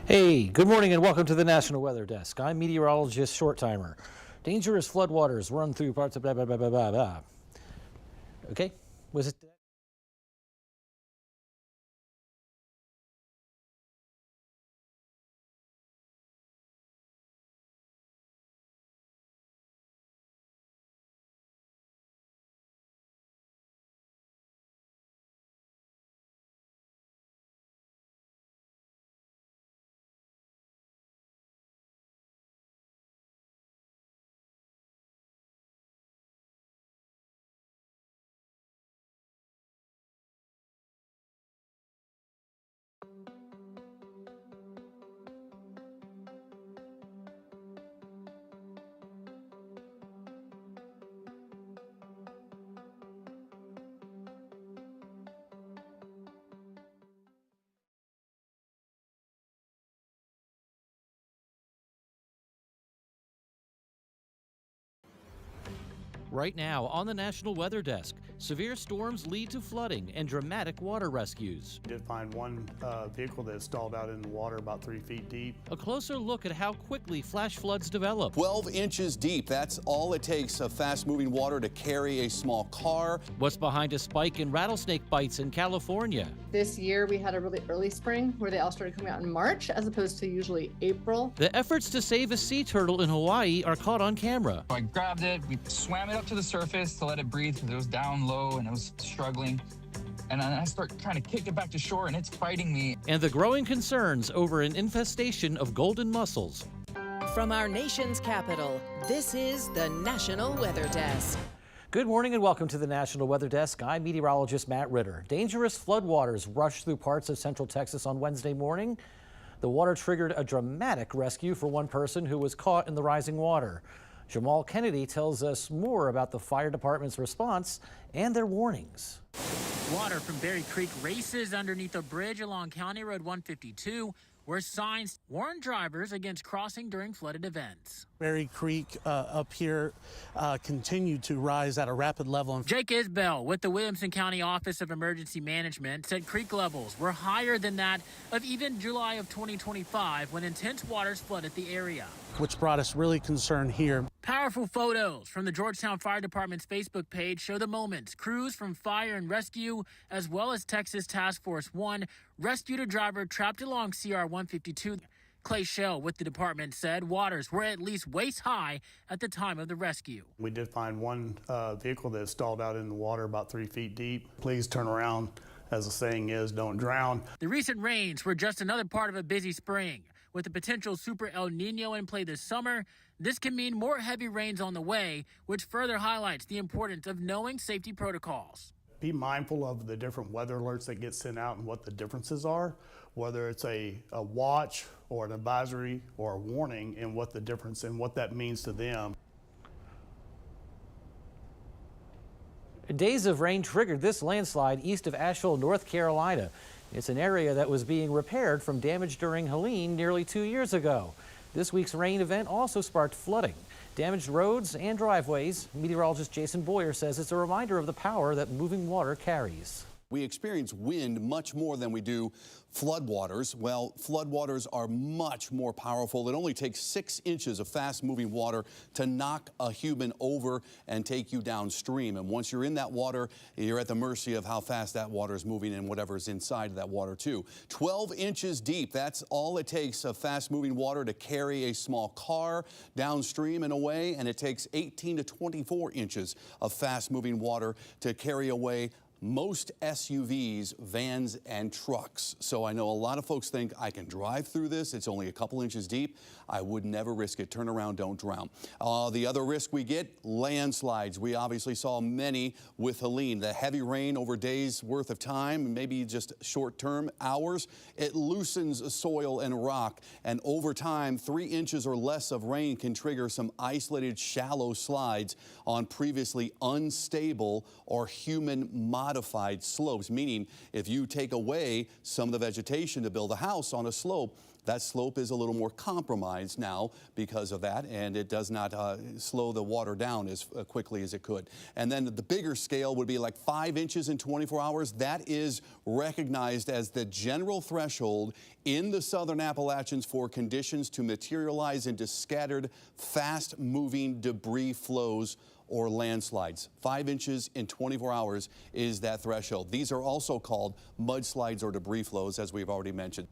Hey, good morning and welcome to the National Weather Desk. I'm meteorologist Short Timer. Dangerous floodwaters run through parts of blah, blah, blah, blah, blah, blah. Okay, was it? Right now on the National Weather Desk, severe storms lead to flooding and dramatic water rescues. We did find one vehicle that stalled out in the water about 3 feet deep. A closer look at how quickly flash floods develop. 12 inches deep, that's all it takes of fast-moving water to carry a small car. What's behind a spike in rattlesnake bites in California? This year we had a really early spring where they all started coming out in March as opposed to usually April. The efforts to save a sea turtle in Hawaii are caught on camera. I grabbed it, we swam it up to the surface to let it breathe because it was down low and it was struggling. And then I start trying to kick it back to shore and it's fighting me. And the growing concerns over an infestation of golden mussels. From our nation's capital, this is the National Weather Desk. Good morning and welcome to the National Weather Desk. I'm meteorologist Matt Ritter. Dangerous floodwaters rushed through parts of central Texas on Wednesday morning. The water triggered a dramatic rescue for one person who was caught in the rising water. Jamal Kennedy tells us more about the fire department's response and their warnings. Water from Berry Creek races underneath a bridge along County Road 152, where signs warn drivers against crossing during flooded events. Berry Creek up here continued to rise at a rapid level. Jake Isbell with the Williamson County Office of Emergency Management said creek levels were higher than that of even July of 2025 when intense waters flooded the area, which brought us really concerned here. Powerful photos from the Georgetown Fire Department's Facebook page show the moments crews from Fire and Rescue, as well as Texas Task Force 1, rescued a driver trapped along CR 152. Clay Shell with the department said waters were at least waist high at the time of the rescue. We did find one vehicle that stalled out in the water about 3 feet deep. Please turn around. As the saying is, don't drown. The recent rains were just another part of a busy spring. With the potential Super El Nino in play this summer, this can mean more heavy rains on the way, which further highlights the importance of knowing safety protocols. Be mindful of the different weather alerts that get sent out and what the differences are, whether it's a watch or an advisory or a warning, and what the difference and what that means to them. Days of rain triggered this landslide east of Asheville, North Carolina. It's an area that was being repaired from damage during Helene nearly 2 years ago. This week's rain event also sparked flooding, damaged roads and driveways. Meteorologist Jason Boyer says it's a reminder of the power that moving water carries. We experience wind much more than we do floodwaters. Well, floodwaters are much more powerful. It only takes 6 inches of fast-moving water to knock a human over and take you downstream. And once you're in that water, you're at the mercy of how fast that water is moving and whatever's inside of that water, too. 12 inches deep, that's all it takes of fast-moving water to carry a small car downstream and away. And it takes 18 to 24 inches of fast-moving water to carry away most SUVs, vans, and trucks. So I know a lot of folks think I can drive through this. It's only a couple inches deep. I would never risk it. Turn around, don't drown. The other risk we get, landslides. We obviously saw many with Helene. The heavy rain over days worth of time, maybe just short-term hours, it loosens soil and rock. And over time, 3 inches or less of rain can trigger some isolated shallow slides on previously unstable or human modified slopes, meaning if you take away some of the vegetation to build a house on a slope, that slope is a little more compromised now because of that, and it does not slow the water down as quickly as it could. And then the bigger scale would be like 5 inches in 24 hours. That is recognized as the general threshold in the southern Appalachians for conditions to materialize into scattered, fast-moving debris flows or landslides. 5 inches in 24 hours is that threshold. These are also called mudslides or debris flows, as we've already mentioned.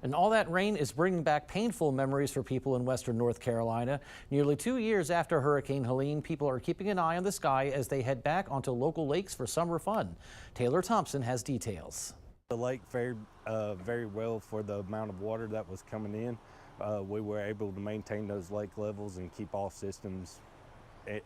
And all that rain is bringing back painful memories for people in western North Carolina. Nearly 2 years after Hurricane Helene, people are keeping an eye on the sky as they head back onto local lakes for summer fun. Taylor Thompson has details. The lake fared very well for the amount of water that was coming in. We were able to maintain those lake levels and keep all systems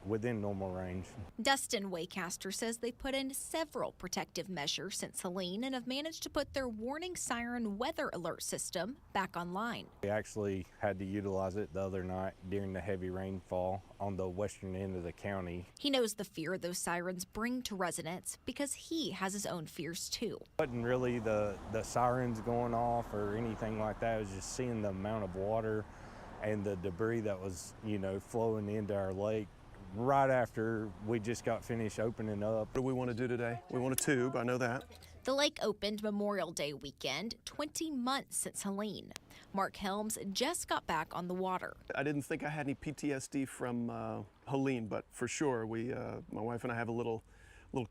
within normal range. Dustin Waycaster says they put in several protective measures since Helene and have managed to put their warning siren weather alert system back online. We actually had to utilize it the other night during the heavy rainfall on the western end of the county. He knows the fear those sirens bring to residents because he has his own fears too. It wasn't really the sirens going off or anything like that. It was just seeing the amount of water and the debris that was, flowing into our lake right after we just got finished opening up. What do we want to do today? We want a tube, I know that. The lake opened Memorial Day weekend, 20 months since Helene. Mark Helms just got back on the water. I didn't think I had any PTSD from Helene, but for sure, my wife and I have a little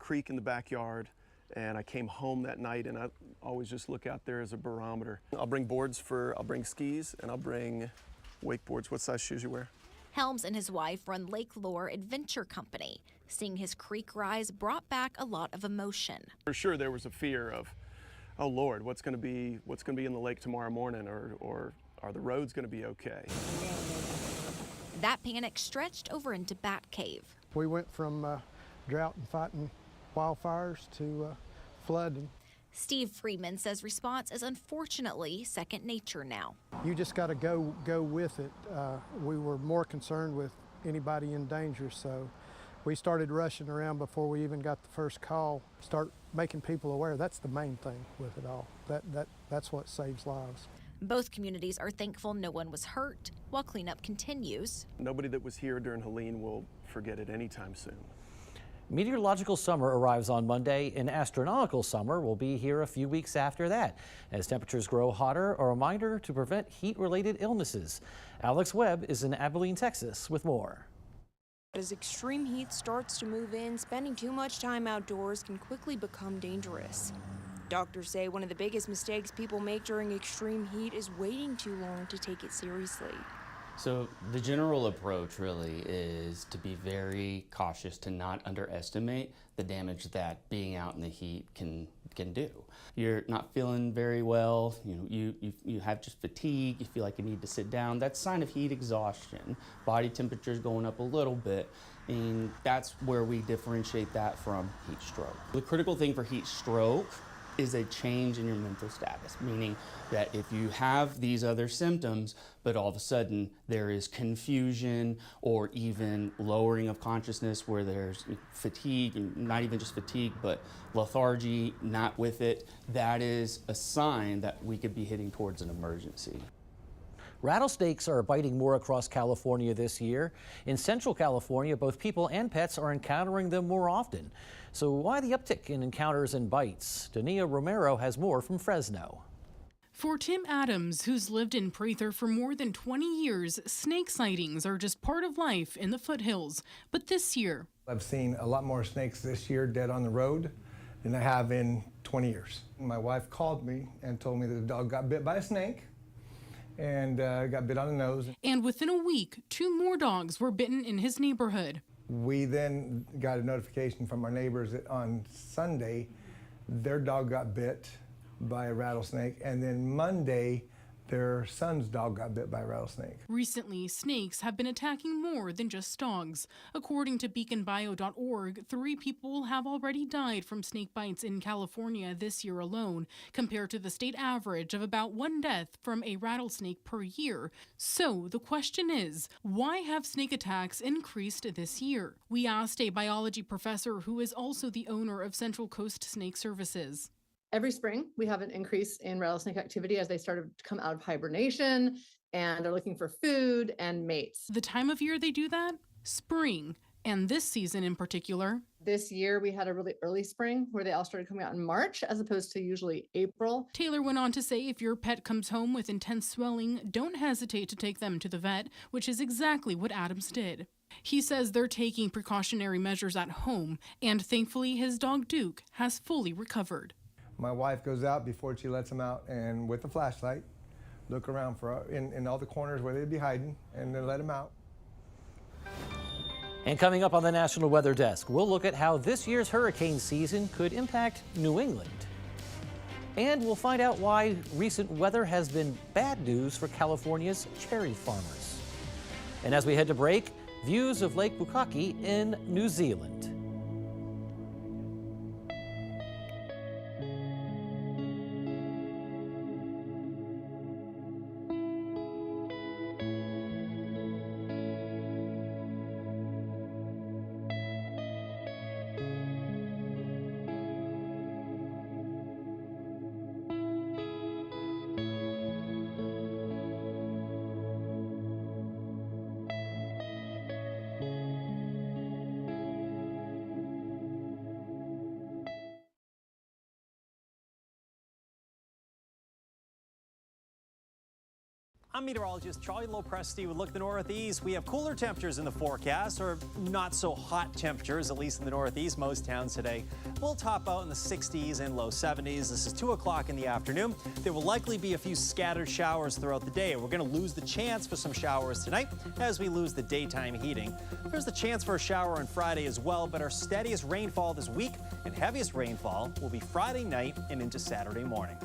creek in the backyard, and I came home that night, and I always just look out there as a barometer. I'll bring I'll bring skis, and I'll bring wakeboards. What size shoes you wear? Helms and his wife run Lake Lure Adventure Company. Seeing his creek rise brought back a lot of emotion. For sure, there was a fear of, oh Lord, what's going to be in the lake tomorrow morning, or are the roads going to be okay? That panic stretched over into Bat Cave. We went from drought and fighting wildfires to flooding. Steve Freeman says response is unfortunately second nature now. You just got to go with it. We were more concerned with anybody in danger, so we started rushing around before we even got the first call. Start making people aware. That's the main thing with it all. That's what saves lives. Both communities are thankful no one was hurt while cleanup continues. Nobody that was here during Helene will forget it anytime soon. Meteorological summer arrives on Monday, and astronomical summer will be here a few weeks after that. As temperatures grow hotter, a reminder to prevent heat-related illnesses. Alex Webb is in Abilene, Texas with more. As extreme heat starts to move in, spending too much time outdoors can quickly become dangerous. Doctors say one of the biggest mistakes people make during extreme heat is waiting too long to take it seriously. So the general approach really is to be very cautious to not underestimate the damage that being out in the heat can do. You're not feeling very well, you have just fatigue, you feel like you need to sit down. That's a sign of heat exhaustion. Body temperature's going up a little bit, and that's where we differentiate that from heat stroke. The critical thing for heat stroke is a change in your mental status, meaning that if you have these other symptoms, but all of a sudden there is confusion or even lowering of consciousness where there's fatigue, not even just fatigue, but lethargy, not with it, that is a sign that we could be heading towards an emergency. Rattlesnakes are biting more across California this year. In Central California, both people and pets are encountering them more often. So why the uptick in encounters and bites? Dania Romero has more from Fresno. For Tim Adams, who's lived in Prather for more than 20 years, snake sightings are just part of life in the foothills. But this year, I've seen a lot more snakes this year dead on the road than I have in 20 years. My wife called me and told me that the dog got bit by a snake and got bit on the nose. And within a week, 2 more dogs were bitten in his neighborhood. We then got a notification from our neighbors that on Sunday, their dog got bit by a rattlesnake, and then Monday, their son's dog got bit by a rattlesnake. Recently, snakes have been attacking more than just dogs. According to beaconbio.org, 3 people have already died from snake bites in California this year alone, compared to the state average of about 1 death from a rattlesnake per year. So the question is, why have snake attacks increased this year? We asked a biology professor who is also the owner of Central Coast Snake Services. Every spring, we have an increase in rattlesnake activity as they started to come out of hibernation and are looking for food and mates. The time of year they do that? Spring. And this season in particular. This year, we had a really early spring where they all started coming out in March as opposed to usually April. Taylor went on to say if your pet comes home with intense swelling, don't hesitate to take them to the vet, which is exactly what Adams did. He says they're taking precautionary measures at home, and thankfully his dog Duke has fully recovered. My wife goes out before she lets them out and with a flashlight, look around for in all the corners where they'd be hiding and then let them out. And coming up on the National Weather Desk, we'll look at how this year's hurricane season could impact New England. And we'll find out why recent weather has been bad news for California's cherry farmers. And as we head to break, views of Lake Bukaki in New Zealand. I'm meteorologist Charlie Lopresti with Look at the Northeast. We have cooler temperatures in the forecast, or not so hot temperatures, at least in the Northeast. Most towns today will top out in the 60s and low 70s. This is 2 o'clock in the afternoon. There will likely be a few scattered showers throughout the day. We're going to lose the chance for some showers tonight as we lose the daytime heating. There's the chance for a shower on Friday as well, but our steadiest rainfall this week and heaviest rainfall will be Friday night and into Saturday morning.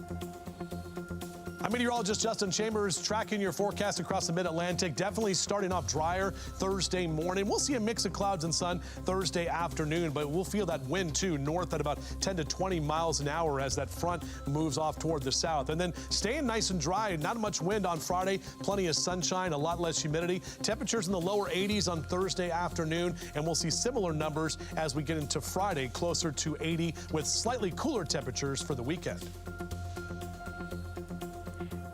I'm meteorologist Justin Chambers tracking your forecast across the mid-Atlantic. Definitely starting off drier Thursday morning. We'll see a mix of clouds and sun Thursday afternoon, but we'll feel that wind too north at about 10 to 20 miles an hour as that front moves off toward the south. And then staying nice and dry, not much wind on Friday, plenty of sunshine, a lot less humidity. Temperatures in the lower 80s on Thursday afternoon, and we'll see similar numbers as we get into Friday, closer to 80 with slightly cooler temperatures for the weekend.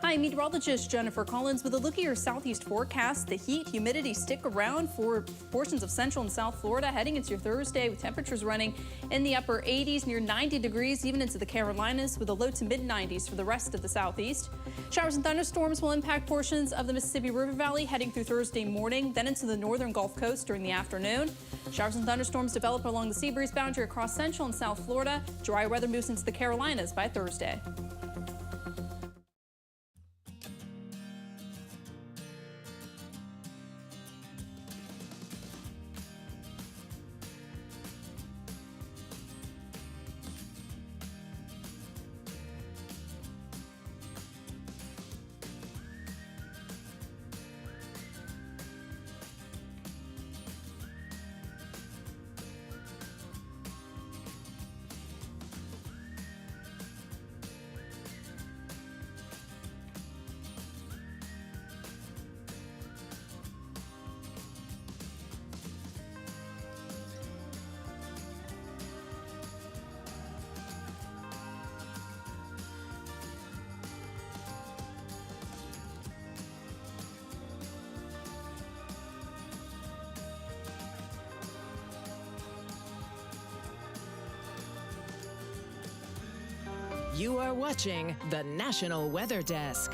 Hi, meteorologist Jennifer Collins with a look at your southeast forecast. The heat, humidity stick around for portions of central and south Florida heading into your Thursday with temperatures running in the upper 80s, near 90 degrees, even into the Carolinas with a low to mid 90s for the rest of the southeast. Showers and thunderstorms will impact portions of the Mississippi River Valley heading through Thursday morning, then into the northern Gulf Coast during the afternoon. Showers and thunderstorms develop along the sea breeze boundary across central and south Florida. Dry weather moves into the Carolinas by Thursday. You are watching the National Weather Desk.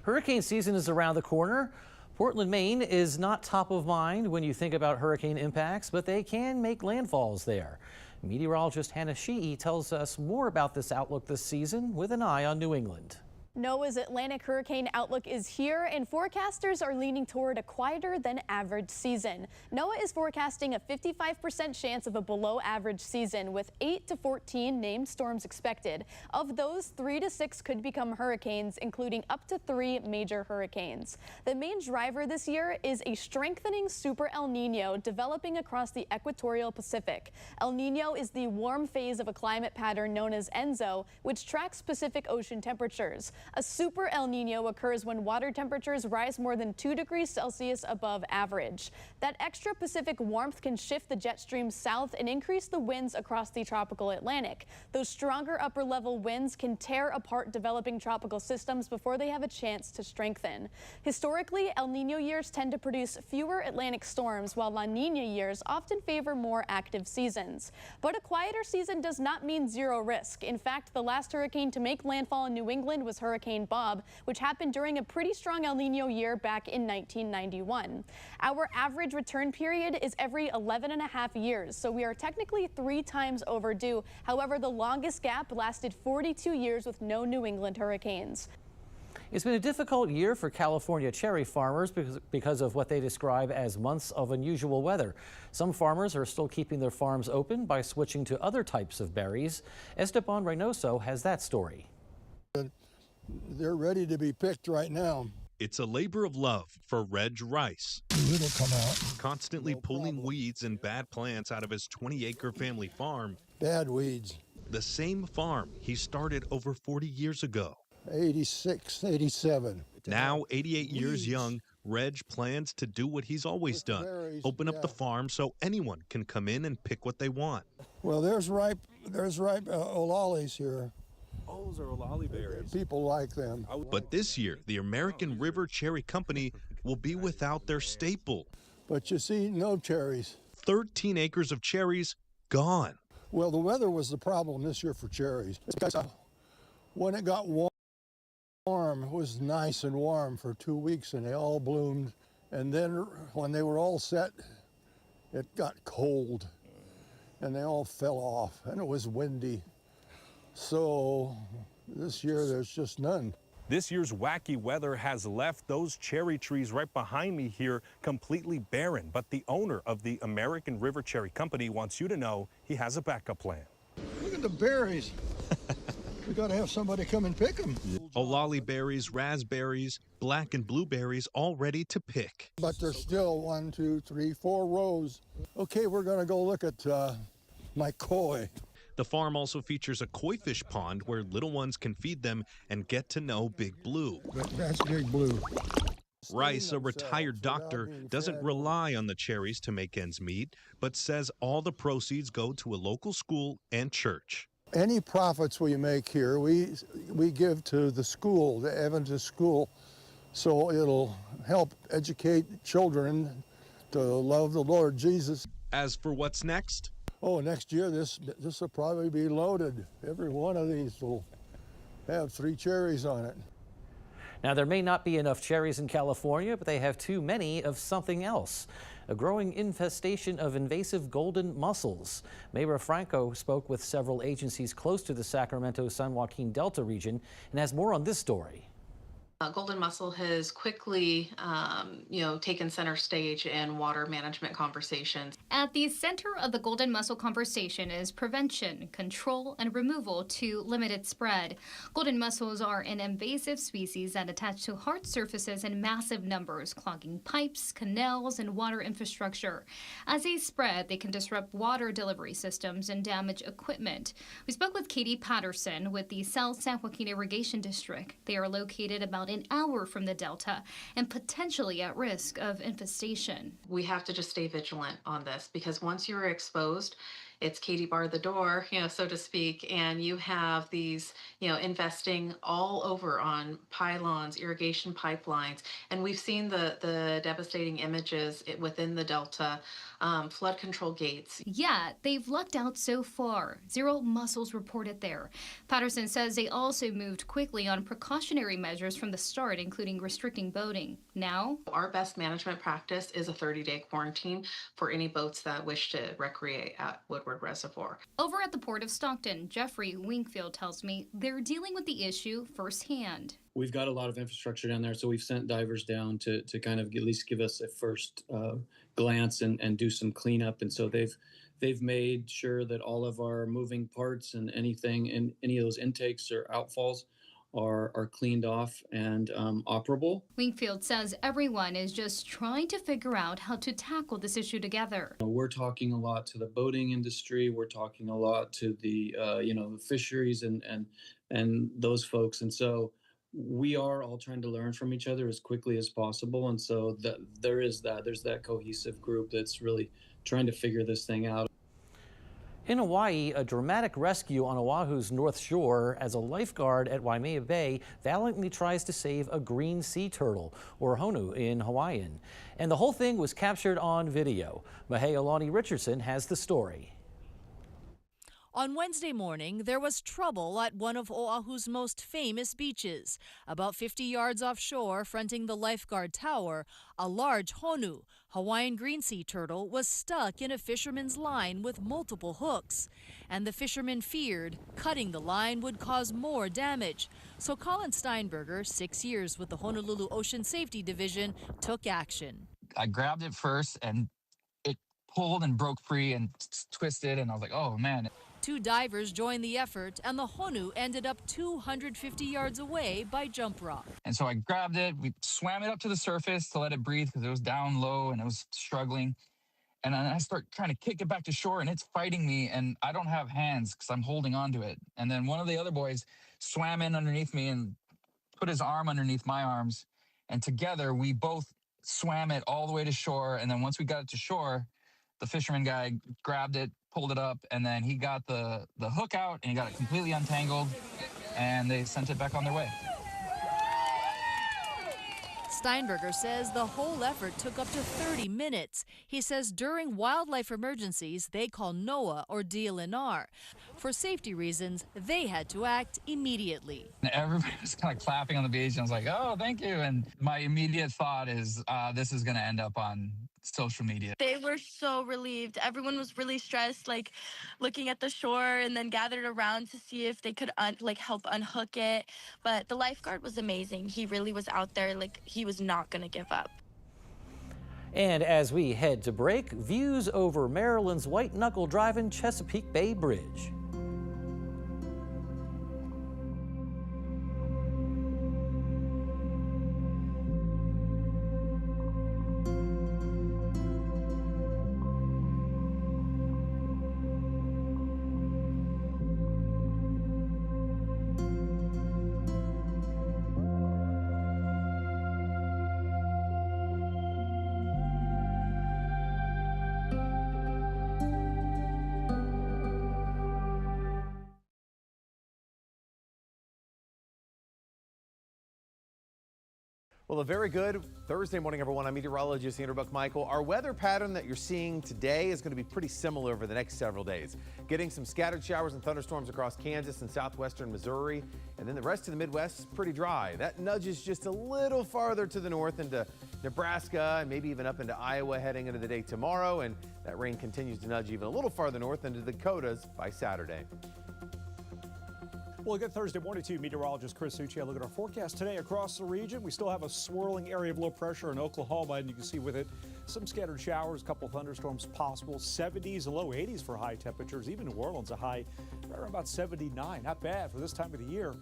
Hurricane season is around the corner. Portland, Maine is not top of mind when you think about hurricane impacts, but they can make landfalls there. Meteorologist Hannah Sheehy tells us more about this outlook this season with an eye on New England. NOAA's Atlantic hurricane outlook is here, and forecasters are leaning toward a quieter than average season. NOAA is forecasting a 55% chance of a below average season with 8 to 14 named storms expected. Of those, 3 to 6 could become hurricanes, including up to 3 major hurricanes. The main driver this year is a strengthening super El Nino developing across the equatorial Pacific. El Nino is the warm phase of a climate pattern known as ENSO, which tracks Pacific Ocean temperatures. A super El Nino occurs when water temperatures rise more than 2 degrees Celsius above average. That extra Pacific warmth can shift the jet stream south and increase the winds across the tropical Atlantic. Those stronger upper-level winds can tear apart developing tropical systems before they have a chance to strengthen. Historically, El Nino years tend to produce fewer Atlantic storms, while La Nina years often favor more active seasons. But a quieter season does not mean zero risk. In fact, the last hurricane to make landfall in New England was Hurricane Bob, which happened during a pretty strong El Nino year back in 1991. Our average return period is every 11.5 years, so we are technically 3 times overdue. However, the longest gap lasted 42 years with no New England hurricanes. It's been a difficult year for California cherry farmers because of what they describe as months of unusual weather. Some farmers are still keeping their farms open by switching to other types of berries. Esteban Reynoso has that story. They're ready to be picked right now. It's a labor of love for Reg Rice. It'll come out. Constantly pulling weeds and bad plants out of his 20-acre family farm. Bad weeds. The same farm he started over 40 years ago. 86, 87. Now, 88 years young, Reg plans to do what he's always done. Open up the farm so anyone can come in and pick what they want. Well, there's ripe olalis here. Oh, those are olali berries. People like them. But this year, the American River Cherry Company will be without their staple. But you see, no cherries. 13 acres of cherries gone. Well, the weather was the problem this year for cherries. Because when it got warm, it was nice and warm for 2 weeks, and they all bloomed. And then when they were all set, it got cold, and they all fell off, and it was windy. So this year, there's just none. This year's wacky weather has left those cherry trees right behind me here completely barren. But the owner of the American River Cherry Company wants you to know he has a backup plan. Look at the berries. We got to have somebody come and pick them. Olali berries, raspberries, black and blueberries all ready to pick. But there's still 1, 2, 3, 4 rows. Okay, we're going to go look at my koi. The farm also features a koi fish pond where little ones can feed them and get to know Big Blue. That's Big Blue. Rice, a retired doctor, doesn't rely on the cherries to make ends meet, but says all the proceeds go to a local school and church. Any profits we make here, we give to the school, the Adventist school, so it'll help educate children to love the Lord Jesus. As for what's next? Oh, next year this will probably be loaded. Every one of these will have 3 cherries on it. Now, there may not be enough cherries in California, but they have too many of something else. A growing infestation of invasive golden mussels. Mayra Franco spoke with several agencies close to the Sacramento-San Joaquin Delta region and has more on this story. Golden mussel has quickly, taken center stage in water management conversations. At the center of the golden mussel conversation is prevention, control, and removal to limit its spread. Golden mussels are an invasive species that attach to hard surfaces in massive numbers, clogging pipes, canals, and water infrastructure. As they spread, they can disrupt water delivery systems and damage equipment. We spoke with Katie Patterson with the South San Joaquin Irrigation District. They are located about an hour from the Delta and potentially at risk of infestation. We have to just stay vigilant on this because once you're exposed, it's Katie bar the door, so to speak, and you have these, investing all over on pylons, irrigation pipelines, and we've seen the devastating images within the Delta, flood control gates. Yet, they've lucked out so far. 0 mussels reported there. Patterson says they also moved quickly on precautionary measures from the start, including restricting boating. Now, our best management practice is a 30-day quarantine for any boats that wish to recreate at Woodward Edward Reservoir. Over at the Port of Stockton, Jeffrey Wingfield tells me they're dealing with the issue firsthand. We've got a lot of infrastructure down there, so we've sent divers down to kind of at least give us a first glance and do some cleanup. And so they've made sure that all of our moving parts and anything in any of those intakes or outfalls are cleaned off and operable. Wingfield says everyone is just trying to figure out how to tackle this issue together. We're talking a lot to the boating industry. We're talking a lot to the the fisheries and those folks. And so we are all trying to learn from each other as quickly as possible. And so there's that cohesive group that's really trying to figure this thing out. In Hawaii, a dramatic rescue on Oahu's North Shore as a lifeguard at Waimea Bay valiantly tries to save a green sea turtle, or honu in Hawaiian. And the whole thing was captured on video. Mahealani Richardson has the story. On Wednesday morning, there was trouble at one of Oahu's most famous beaches. About 50 yards offshore, fronting the lifeguard tower, a large honu, Hawaiian green sea turtle, was stuck in a fisherman's line with multiple hooks. And the fisherman feared cutting the line would cause more damage. So Colin Steinberger, 6 years with the Honolulu Ocean Safety Division, took action. I grabbed it first and it pulled and broke free and twisted, and I was like, oh man. 2 divers joined the effort, and the honu ended up 250 yards away by jump rock. And so I grabbed it, we swam it up to the surface to let it breathe because it was down low and it was struggling. And then I start trying to kick it back to shore, and it's fighting me, and I don't have hands because I'm holding on to it. And then one of the other boys swam in underneath me and put his arm underneath my arms. And together we both swam it all the way to shore. And then once we got it to shore, the fisherman guy grabbed it, pulled it up, and then he got the hook out and he got it completely untangled, and they sent it back on their way. Steinberger says the whole effort took up to 30 minutes. He says during wildlife emergencies, they call NOAA or DLNR. For safety reasons, they had to act immediately. Everybody was kind of clapping on the beach, and I was like, oh, thank you. And my immediate thought is this is going to end up on social media. They were so relieved. Everyone was really stressed, like looking at the shore, and then gathered around to see if they could help unhook it. But the lifeguard was amazing. He really was out there, like he was not going to give up. And as we head to break, views over Maryland's White Knuckle Drive-In Chesapeake Bay Bridge. Well, a very good Thursday morning, everyone. I'm meteorologist Andrew Buck-Michael. Our weather pattern that you're seeing today is going to be pretty similar over the next several days. Getting some scattered showers and thunderstorms across Kansas and southwestern Missouri, and then the rest of the Midwest is pretty dry. That nudges just a little farther to the north into Nebraska and maybe even up into Iowa heading into the day tomorrow, and that rain continues to nudge even a little farther north into the Dakotas by Saturday. Well, a good Thursday morning to you, meteorologist Chris Succi. Look at our forecast today across the region. We still have a swirling area of low pressure in Oklahoma, and you can see with it some scattered showers, a couple thunderstorms possible, 70s and low 80s for high temperatures. Even New Orleans, a high right around about 79. Not bad for this time of the year.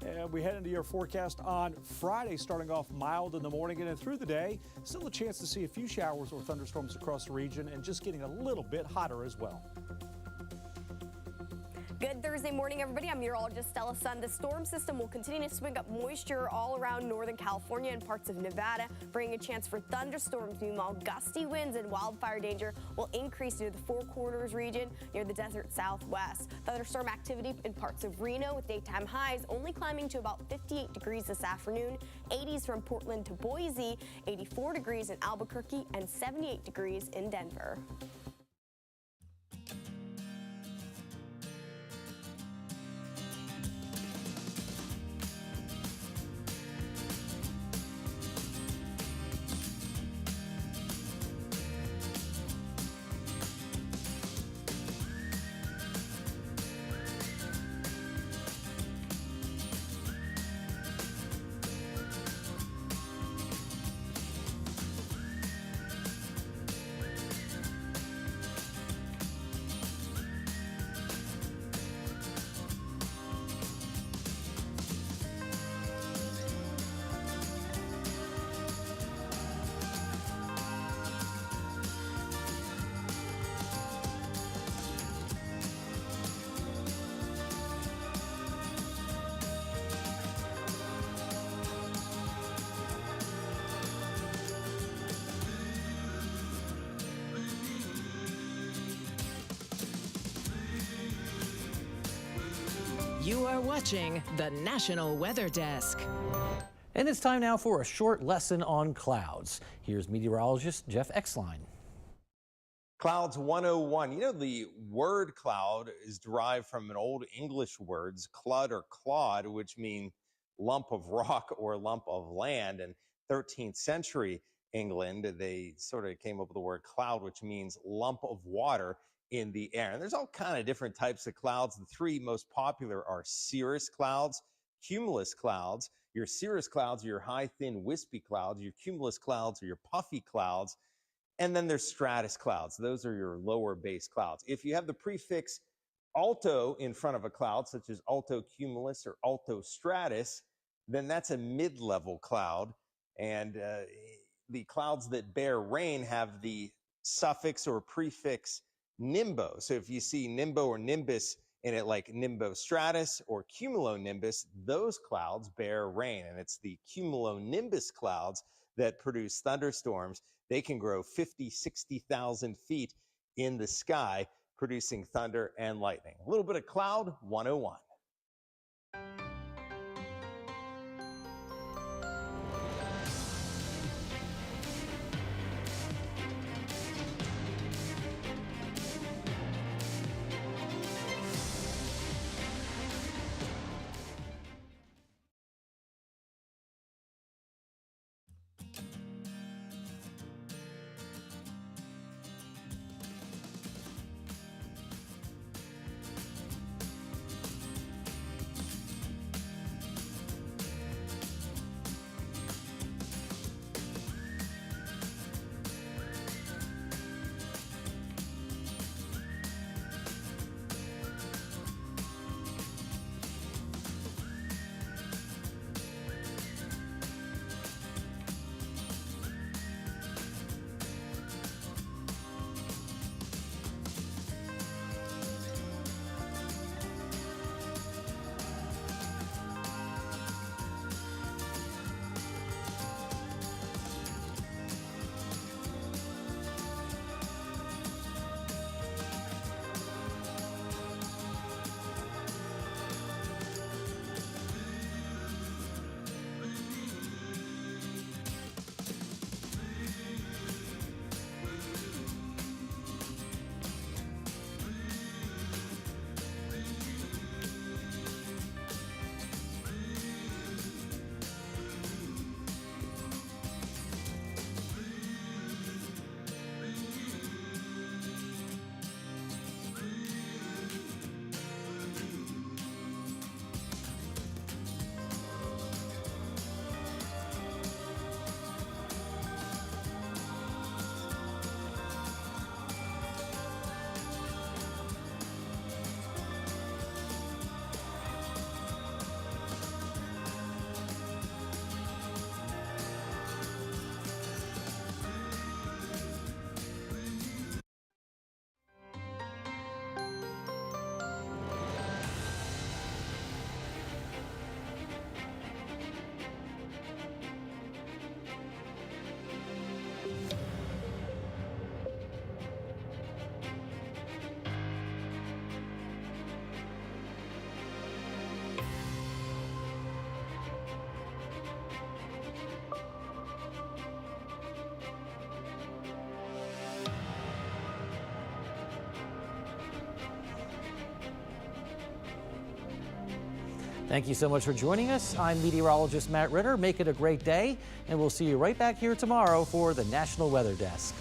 And we head into your forecast on Friday, starting off mild in the morning and then through the day. Still a chance to see a few showers or thunderstorms across the region, and just getting a little bit hotter as well. Good Thursday morning, everybody. I'm meteorologist Stella Sun. The storm system will continue to swing up moisture all around Northern California and parts of Nevada, bringing a chance for thunderstorms. Meanwhile, gusty winds and wildfire danger will increase near the Four Corners region near the desert southwest. Thunderstorm activity in parts of Reno with daytime highs only climbing to about 58 degrees this afternoon, 80s from Portland to Boise, 84 degrees in Albuquerque, and 78 degrees in Denver. You are watching the National Weather Desk. And it's time now for a short lesson on clouds. Here's meteorologist Jeff Exline. Clouds 101. You know, the word cloud is derived from an old English words, clud or clod, which mean lump of rock or lump of land. In 13th century England, they sort of came up with the word cloud, which means lump of water in the air. And there's all kind of different types of clouds. The three most popular are cirrus clouds, cumulus clouds. Your cirrus clouds are your high, thin, wispy clouds. Your cumulus clouds are your puffy clouds. And then there's stratus clouds. Those are your lower base clouds. If you have the prefix alto in front of a cloud, such as alto cumulus or alto stratus, then that's a mid-level cloud. And the clouds that bear rain have the suffix or prefix nimbo. So if you see nimbo or nimbus in it, like nimbostratus or cumulonimbus, those clouds bear rain. And it's the cumulonimbus clouds that produce thunderstorms. They can grow 50, 60,000 feet in the sky, producing thunder and lightning. A little bit of Cloud 101. Thank you so much for joining us. I'm meteorologist Matt Ritter. Make it a great day, and we'll see you right back here tomorrow for the National Weather Desk.